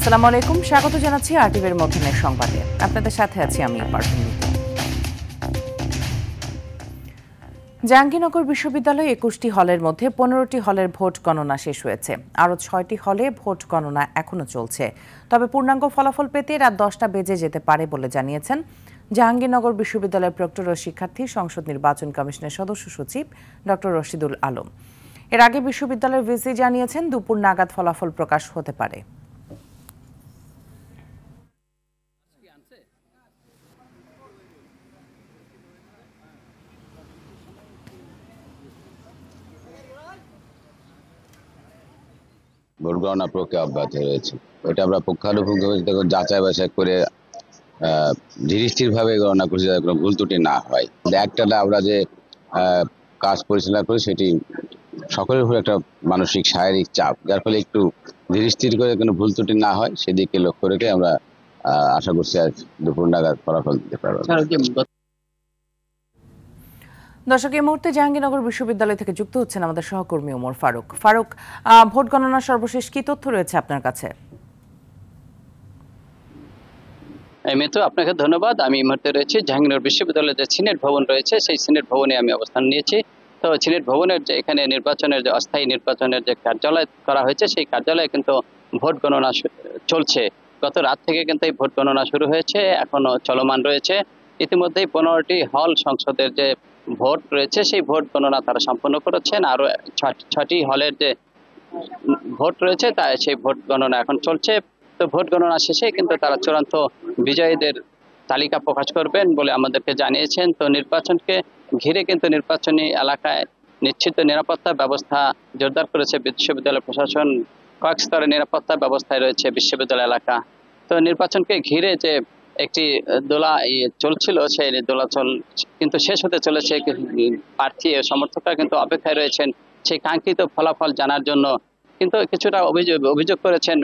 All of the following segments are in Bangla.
আসসালামু আলাইকুম, স্বাগত জানাচ্ছি আরটিভির মধ্যাহ্নের সংবাদে। আপনাদের সাথে আছি আমি পারভিন। জাহাঙ্গীরনগর বিশ্ববিদ্যালয়ে 21টি হলের মধ্যে 15টি হলের ভোট গণনা শেষ হয়েছে। আরও 6টি হলে ভোট গণনা এখনও চলছে। তবে পূর্ণাঙ্গ ফলাফল পেতে রাত 10টা বেজে যেতে পারে বলে জানিয়েছেন জাহাঙ্গীরনগর বিশ্ববিদ্যালয়ের প্রক্টর ও শিক্ষার্থী সংসদ নির্বাচন কমিশনের সদস্য সচিব ডক্টর রশিদুল আলম। এর আগে বিশ্ববিদ্যালয়ের ভিসি জানিয়েছেন দুপুর নাগাদ ফলাফল প্রকাশ হতে পারে। ভোট গণনা প্রক্রিয়া অব্যাহত রয়েছে। এটা আমরা পুঙ্খানুপুঙ্খভাবে যাচাই বাছাই করে ধীরস্থিরভাবে গণনা করছি, যাতে কোনো ভুল ত্রুটি না হয়। একটানা আমরা যে কাজ পরিচালনা করি সেটি সকলের উপর একটা মানসিক শারীরিক চাপ, যার ফলে একটু ধীরস্থির করে কোনো ভুল ত্রুটি না হয় সেদিকে লক্ষ্য রেখে আমরা আশা করছি আজ দুপুর নাগাদ ফলাফল দিতে পারবো। দর্শক, এই মুহূর্তে জাহাঙ্গীরনগর বিশ্ববিদ্যালয় থেকে যুক্ত হচ্ছেন আমাদের সহকর্মী ওমর ফারুক। ফারুক, ভোট গণনার সর্বশেষ কি তথ্য রয়েছে আপনার কাছে? মিতু, আপনাকে ধন্যবাদ। আমি এই মুহূর্তে রয়েছি জাহাঙ্গীরনগর বিশ্ববিদ্যালয়ের যে সিনেট ভবন রয়েছে সেই সিনেট ভবনে আমি অবস্থান নিয়েছি। তো সিনেট ভবনের যে এখানে নির্বাচনের যে অস্থায়ী নির্বাচনের যে কার্যালয় করা হয়েছে সেই কার্যালয়ে কিন্তু ভোট গণনা চলছে। গত রাত থেকে কিন্তু এই ভোট গণনা শুরু হয়েছে, এখনো চলমান রয়েছে। ইতিমধ্যেই 15টি হল সংসদের যে ভোট রয়েছে সেই ভোট গণনা তারা সম্পন্ন করেছেন। আরো 6টি হলের যে ভোট রয়েছে তা সেই ভোট গণনা এখন চলছে। তো ভোট গণনা শেষে কিন্তু তারা চূড়ান্ত বিজয়ীদের তালিকা প্রকাশ করবেন বলে আমাদেরকে জানিয়েছেন। তো নির্বাচনকে ঘিরে কিন্তু নির্বাচনী এলাকায় নিশ্চিত নিরাপত্তা ব্যবস্থা জোরদার করেছে বিশ্ববিদ্যালয় প্রশাসন। কয়েক স্তরের নিরাপত্তা ব্যবস্থায় রয়েছে বিশ্ববিদ্যালয় এলাকা। তো নির্বাচনকে ঘিরে যে একটি দোলা চলছিল সেই দোলা কিন্তু শেষ হতে চলেছে। প্রার্থী ও সমর্থকরা কিন্তু অপেক্ষায় রয়েছেন সেই কাঙ্ক্ষিত ফলাফল জানার জন্য। কিন্তু কিছুটা অভিযোগ করেছেন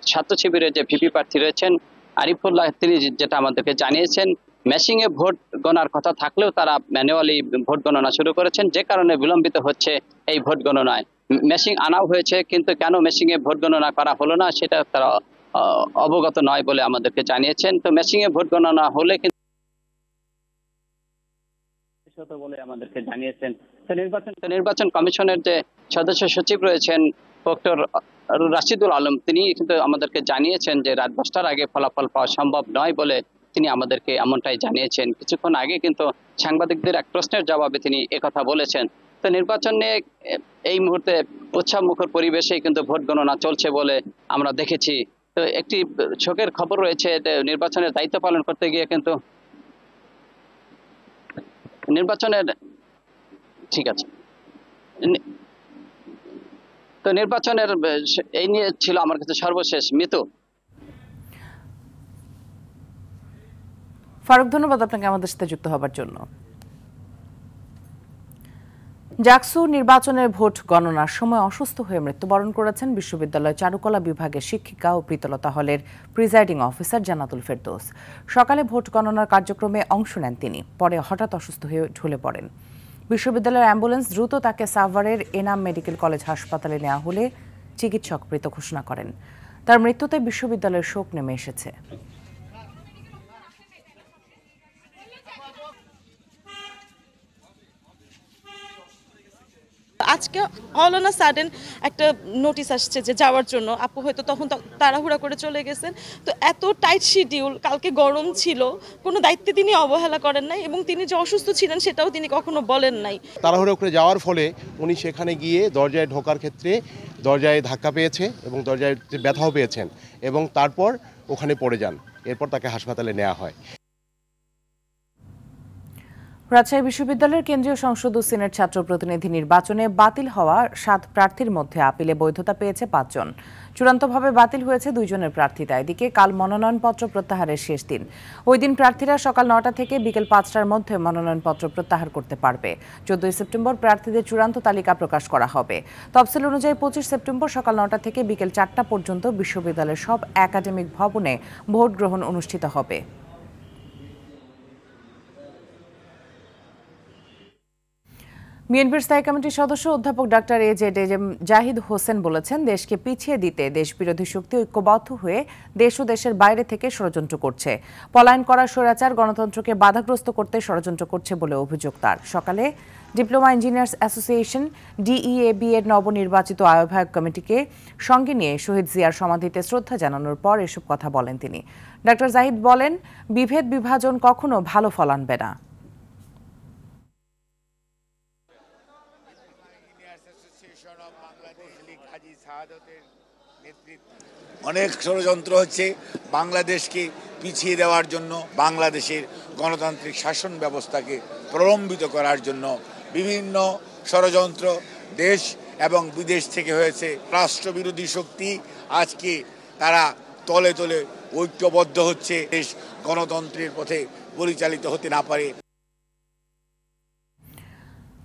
ছাত্র শিবিরের যে ভিপি প্রার্থী রয়েছেন আরিফুল্লাহ, তিনি যেটা আমাদেরকে জানিয়েছেন মেশিং এ ভোট গণনার কথা থাকলেও তারা ম্যানুয়ালি ভোট গণনা শুরু করেছেন, যে কারণে বিলম্বিত হচ্ছে এই ভোট গণনায়। মেশিং আনাও হয়েছে, কিন্তু কেন মেশিং এ ভোট গণনা করা হলো না সেটা তারা অবগত নয় বলে আমাদেরকে জানিয়েছেন। তো মেশিং এ ভোট গণনা হলে কিন্তু বলে আমাদেরকে জানিয়েছেন। তো নির্বাচন কমিশনের যে সদস্য সচিব রয়েছেন ডক্টর রশিদুল আলম, তিনি কিন্তু আমাদেরকে জানিয়েছেন যে রাত 10টার আগে ফলাফল পাওয়া সম্ভব নয় বলে তিনি আমাদেরকে এমনটাই জানিয়েছেন। কিছুক্ষণ আগে কিন্তু সাংবাদিকদের এক প্রশ্নের জবাবে তিনি একথা বলেছেন। তো নির্বাচনে এই মুহূর্তে উৎসব মুখর পরিবেশে কিন্তু ভোট গণনা চলছে বলে আমরা দেখেছি। তো একটি শোকের খবর রয়েছে, নির্বাচনের দায়িত্ব পালন করতে গিয়ে কিন্তু নির্বাচনের ঠিক আছে তো নির্বাচনের এই নিয়ে ছিল আমার কাছে সর্বশেষ। মিতু। ফারুক, ধন্যবাদ আপনাকে আমাদের সাথে যুক্ত হবার জন্য। জাকসু নির্বাচনের ভোট গণনার সময় অসুস্থ হয়ে মৃত্যুবরণ করেছেন বিশ্ববিদ্যালয় চারুকলা বিভাগের শিক্ষিকা ও প্রীতলতা হলের প্রিজাইডিং অফিসার জান্নাতুল ফেরদৌস। সকালে ভোট গণনার কার্যক্রমে অংশ নেন তিনি, পরে হঠাৎ অসুস্থ হয়ে ঢলে পড়েন। বিশ্ববিদ্যালয়ের অ্যাম্বুলেন্স দ্রুত তাকে সাভারের এনাম মেডিকেল কলেজ হাসপাতালে নেওয়া হলে চিকিৎসক মৃত ঘোষণা করেন। তার মৃত্যুতে বিশ্ববিদ্যালয়ের শোক নেমে এসেছে। আজকে অল অন আ সাডেন একটা নোটিশ আসছে যে যাওয়ার জন্য। আপু হয়তো তখন তাড়াহুড়া করে চলে গেছেন। তো এত টাইট শিডিউল, কালকে গরম ছিল, কোনো দায়িত্বে তিনি অবহেলা করেন নাই এবং তিনি যে অসুস্থ ছিলেন সেটাও তিনি কখনো বলেন নাই। তাড়াহুড়ো করে যাওয়ার ফলে উনি সেখানে গিয়ে দরজায় ঢোকার ক্ষেত্রে দরজায় ধাক্কা পেয়েছে এবং দরজায় ব্যথাও পেয়েছেন এবং তারপর ওখানে পড়ে যান। এরপর তাকে হাসপাতালে নেওয়া হয়। রাজশাহী বিশ্ববিদ্যালয়ের কেন্দ্রীয় সংসদ ও সিনেট ছাত্র প্রতিনিধি নির্বাচনে বাতিল হওয়া 7 প্রার্থীর মধ্যে আপিলে বৈধতা পেয়েছে 5 জন। চূড়ান্তভাবে বাতিল হয়েছে 2 জনের প্রার্থিতা। এদিকে কাল মনোনয়নপত্র প্রত্যাহারের শেষ দিন। ওই দিন প্রার্থীরা সকাল 9টা থেকে বিকেল 5টার মধ্যে মনোনয়নপত্র প্রত্যাহার করতে পারবে। 14 সেপ্টেম্বর প্রার্থীদের চূড়ান্ত তালিকা প্রকাশ করা হবে। তফসিল অনুযায়ী 25 সেপ্টেম্বর সকাল 9টা থেকে বিকেল 4টা পর্যন্ত বিশ্ববিদ্যালয়ের সব একাডেমিক ভবনে ভোট গ্রহণ অনুষ্ঠিত হবে। বিএনপির স্থায়ী কমিটির সদস্য অধ্যাপক ডাক্তার এজেম জাহিদ হোসেন বলেছেন, দেশকে পিছিয়ে দিতে দেশবিরোধী শক্তি ঐক্যবদ্ধ হয়ে দেশ ও দেশের বাইরে থেকে ষড়যন্ত্র করছে। পলায়ন করা স্বৈরাচার গণতন্ত্রকে বাধাগ্রস্ত করতে ষড়যন্ত্র করছে বলে অভিযোগ তার। সকালে ডিপ্লোমা ইঞ্জিনিয়ার্স অ্যাসোসিয়েশন ডিইএবি এর নবনির্বাচিত আহ্বায়ক কমিটিকে সঙ্গে নিয়ে শহীদ জিয়ার সমাধিতে শ্রদ্ধা জানানোর পর এসব কথা বলেন তিনি। ডাক্তার জাহিদ বলেন, বিভেদ বিভাজন কখনো ভালো ফল আনবে না। অনেক ষড়যন্ত্র হচ্ছে বাংলাদেশকে পিছিয়ে দেওয়ার জন্য, বাংলাদেশের গণতান্ত্রিক শাসন ব্যবস্থাকে প্রলম্বিত করার জন্য বিভিন্ন ষড়যন্ত্র দেশ এবং বিদেশ থেকে হয়েছে। রাষ্ট্রবিরোধী শক্তি আজকে তারা তলে তলে ঐক্যবদ্ধ হচ্ছে, দেশ গণতন্ত্রের পথে পরিচালিত হতে না পারে।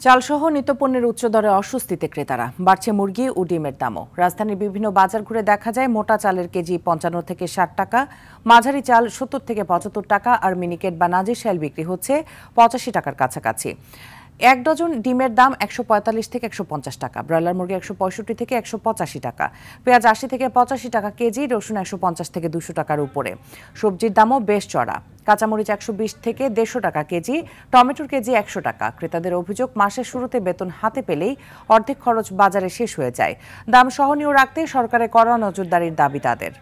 চালসহ নিত্যপণ্যের উচ্চ দরে অস্বস্তিতে ক্রেতারা। বাড়ছে মুরগি ও ডিমের দামও। রাজধানীর বিভিন্ন বাজার ঘুরে দেখা যায় মোটা চালের কেজি 55 থেকে 60 টাকা, মাঝারি চাল 70 থেকে 75 টাকা, আর মিনিকেট বা নাজিরশাইল বিক্রি হচ্ছে 85 টাকার কাছাকাছি। 1 ডজন ডিমের দাম 145 থেকে 150 টাকা, ব্রয়লার মুরগি 165 থেকে 185 টাকা, পেঁয়াজ 80 থেকে 85 টাকা কেজি, রসুন 150 থেকে 200 টাকার উপরে। সবজির দামও বেশ চড়া। কাঁচামরিচ 120 থেকে 150 টাকা কেজি, টমেটোর কেজি 100 টাকা। ক্রেতাদের অভিযোগ, মাসের শুরুতে বেতন হাতে পেলেই অর্ধেক খরচ বাজারে শেষ হয়ে যায়। দাম সহনীয় রাখতে সরকারের কড়া নজরদারির দাবি তাদের।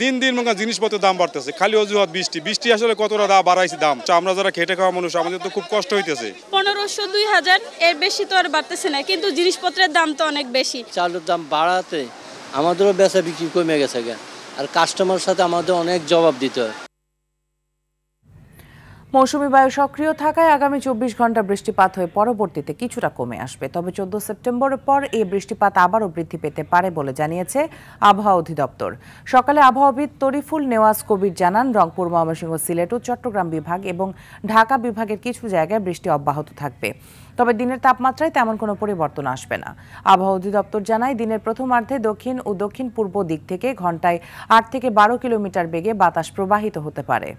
দিন দিন জিনিসপত্রের দাম বাড়তেছে, খালি অজুহাত বৃষ্টি আসলে কতটা দাম বাড়াইছে দাম। আমরা যারা খেটে খাওয়া মানুষ, আমাদের তো খুব কষ্ট হইতেছে। 1500 2000 এর বেশি তো আর বাড়তেছে না, কিন্তু জিনিসপত্রের দাম তো অনেক বেশি। চালের দাম বাড়াতে আমাদেরও বেচা বিক্রি কমে গেছে, আর কাস্টমারের সাথে আমাদের অনেক জবাব দিতে হয়। মৌসুমী বায়ু সক্রিয় থাকায় আগামী 24 ঘন্টা বৃষ্টিপাত হয়ে পরবর্তীতে কিছুটা কমে আসবে। তবে 14 সেপ্টেম্বরের পর এই বৃষ্টিপাত আবারও বৃদ্ধি পেতে পারে বলে জানিয়েছে আবহাওয়া অধিদপ্তর। সকালে আবহাওয়াবিদ তরিফুল নেওয়াজ কবির জানান, রংপুর, ময়মনসিংহ, সিলেট ও চট্টগ্রাম বিভাগ এবং ঢাকা বিভাগের কিছু জায়গায় বৃষ্টি অব্যাহত থাকবে। তবে দিনের তাপমাত্রায় তেমন কোনো পরিবর্তন আসবে না। আবহাওয়া অধিদপ্তর জানায়, দিনের প্রথমার্ধে দক্ষিণ ও দক্ষিণ পূর্ব দিক থেকে ঘন্টায় 8 থেকে 12 কিলোমিটার বেগে বাতাস প্রবাহিত হতে পারে।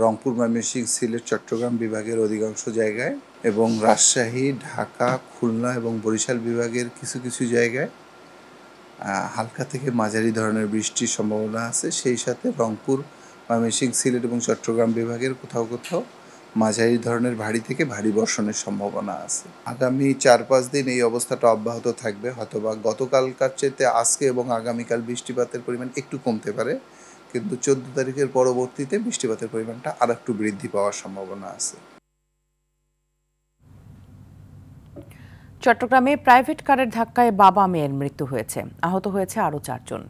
রংপুর, ময়মনসিংহ, সিলেট, চট্টগ্রাম বিভাগের অধিকাংশ জায়গায় এবং রাজশাহী, ঢাকা, খুলনা এবং বরিশাল বিভাগের কিছু কিছু জায়গায় হালকা থেকে মাঝারি ধরনের বৃষ্টির সম্ভাবনা আছে। সেই সাথে রংপুর, ময়মনসিংহ, সিলেট এবং চট্টগ্রাম বিভাগের কোথাও কোথাও মাঝারি ধরনের ভারী থেকে ভারী বর্ষণের সম্ভাবনা আছে। আগামী 4-5 দিন এই অবস্থাটা অব্যাহত থাকবে। হয়তোবা গতকালকার চেয়ে আজকে এবং আগামীকাল বৃষ্টিপাতের পরিমাণ একটু কমতে পারে, কিন্তু 14 তারিখের পরবর্তীতে বৃষ্টিপাতের পরিমাণটা আর একটু বৃদ্ধি পাওয়ার সম্ভাবনা আছে। চট্টগ্রামে প্রাইভেট কারের ধাক্কায় বাবা মেয়ের মৃত্যু হয়েছে, আহত হয়েছে আরও 4 জন।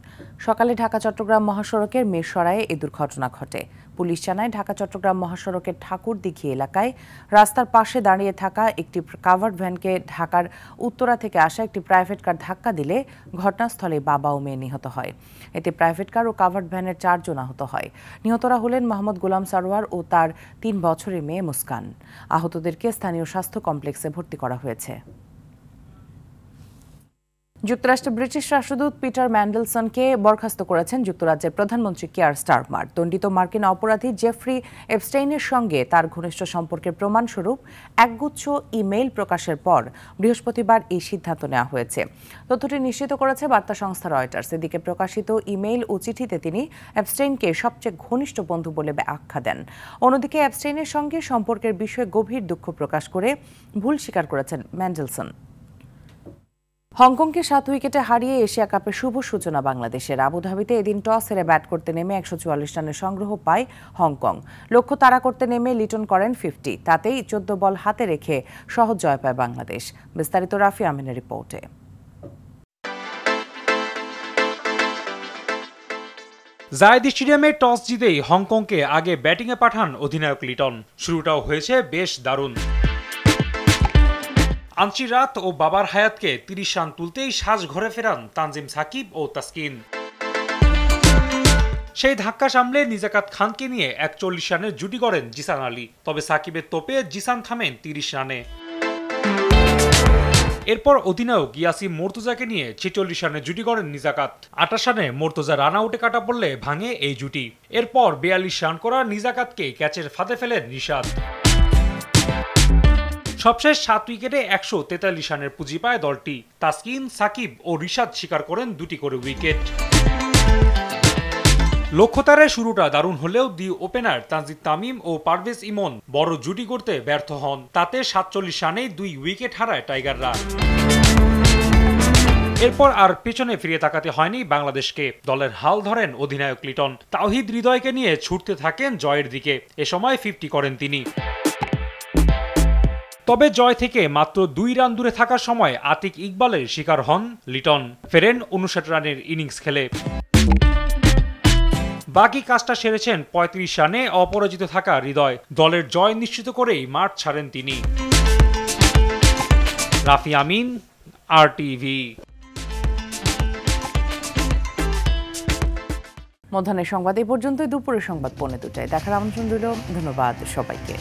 সকালে ঢাকা চট্টগ্রাম মহাসড়কের মিরসরায়ে এই দুর্ঘটনা ঘটে। পুলিশ জানায়, ঢাকা চট্টগ্রাম মহাসড়কের ঠাকুরদিঘি এলাকায় রাস্তার পাশে দাঁড়িয়ে থাকা একটি কাভার্ড ভ্যানকে ঢাকার উত্তরা থেকে আসা একটি প্রাইভেট কার ধাক্কা দিলে ঘটনাস্থলে বাবা ও মেয়ে নিহত হয়। এতে প্রাইভেট কার ও কাভার্ড ভ্যানের 4 জন আহত হয়। নিহতরা হলেন মোহাম্মদ গোলাম সারোয়ার ও তার 3 বছরের মেয়ে মুস্কান। আহতদেরকে স্থানীয় স্বাস্থ্য কমপ্লেক্সে ভর্তি করা হয়েছে। যুক্তরাষ্ট্রে ব্রিটিশ রাষ্ট্রদূত পিটার ম্যান্ডেলসনকে বরখাস্ত করেছেন যুক্তরাজ্যের প্রধানমন্ত্রী কিয়ার স্টারমার। দণ্ডিত মার্কিন অপরাধী জেফ্রি এপস্টেইনের সঙ্গে তার ঘনিষ্ঠ সম্পর্কের প্রমাণস্বরূপ একগুচ্ছ ইমেইল প্রকাশের পর বৃহস্পতিবার এই সিদ্ধান্ত নেওয়া হয়েছে। তথ্যটি নিশ্চিত করেছে বার্তা সংস্থা রয়টার্স। এদিকে প্রকাশিত ইমেইল ও চিঠিতে তিনি এপস্টেইনকে সবচেয়ে ঘনিষ্ঠ বন্ধু বলে আখ্যা দেন। অন্যদিকে এপস্টেইনের সঙ্গে সম্পর্কের বিষয়ে গভীর দুঃখ প্রকাশ করে ভুল স্বীকার করেছেন ম্যান্ডেলসন। হংকংকে 7 উইকেটে হারিয়ে এশিয়া কাপের শুভ সূচনা বাংলাদেশের। আবুধাবিতে এদিন টস হেরে ব্যাট করতে নেমে 144 রানের সংগ্রহ পায় হংকং। লক্ষ্য তাড়া করতে নেমে লিটন করেন 50, তাতেই 14 বল হাতে রেখে সহজ জয় পায় বাংলাদেশ। বিস্তারিত রাফি আমিনের রিপোর্টে। জায়েদ স্টেডিয়ামে টস জিতেই হংকংকে আগে ব্যাটিংয়ে পাঠান অধিনায়ক লিটন। শুরুটাও হয়েছে বেশ দারুণ। আনচিরাত ও বাবার হায়াতকে 30 রান তুলতেই সাজ ঘরে ফেরান তানজিম সাকিব ও তাসকিন। সেই ধাক্কা সামলে নিজাকাত খানকে নিয়ে 41 রানের জুটি করেন জিসান আলী। তবে সাকিবের তোপে জিসান থামেন 30 রানে। এরপর অধিনায়ক ইয়াসির মুর্তজাকে নিয়ে 46 রানে জুটি করেন নিজাকাত। 28 রানে মুর্তজা রান আউটে কাটা পড়লে ভাঙে এই জুটি। এরপর 42 রান করা নিজাকাতকে ক্যাচের ফাঁদে ফেলেন রিশাদ। সবশেষ 7 উইকেটে 143 রানের পুঁজি পায় দলটি। তাসকিন, সাকিব ও রিশাদ শিকার করেন 2টি করে উইকেট। লক্ষ্যতারায় শুরুটা দারুণ হলেও দি ওপেনার তানজিদ তামিম ও পারভেজ ইমন বড় জুটি করতে ব্যর্থ হন। তাতে 47 রানেই 2 উইকেট হারায় টাইগাররা। এরপর আর পেছনে ফিরে তাকাতে হয়নি বাংলাদেশকে। দলের হাল ধরেন অধিনায়ক লিটন। তাওহিদ হৃদয়কে নিয়ে ছুটতে থাকেন জয়ের দিকে। এ সময় 50 করেন তিনি। তবে জয় থেকে মাত্র 2 রান দূরে থাকার সময় আতিক ইকবালের শিকার হন লিটন। ফেরেন 59 রানের ইনিংস খেলে। বাকি কাজটা সেরেছেন 35 রানে অপরাজিত থাকা হৃদয়। দলের জয় নিশ্চিত করেই মাঠ ছাড়েন তিনি। রাফি আমিন, RTV। মধ্যাহ্নের সংবাদ এই পর্যন্তই। দুপুরের সংবাদ 2:45। দেখার আমন্ত্রণ রইল। ধন্যবাদ সবাইকে।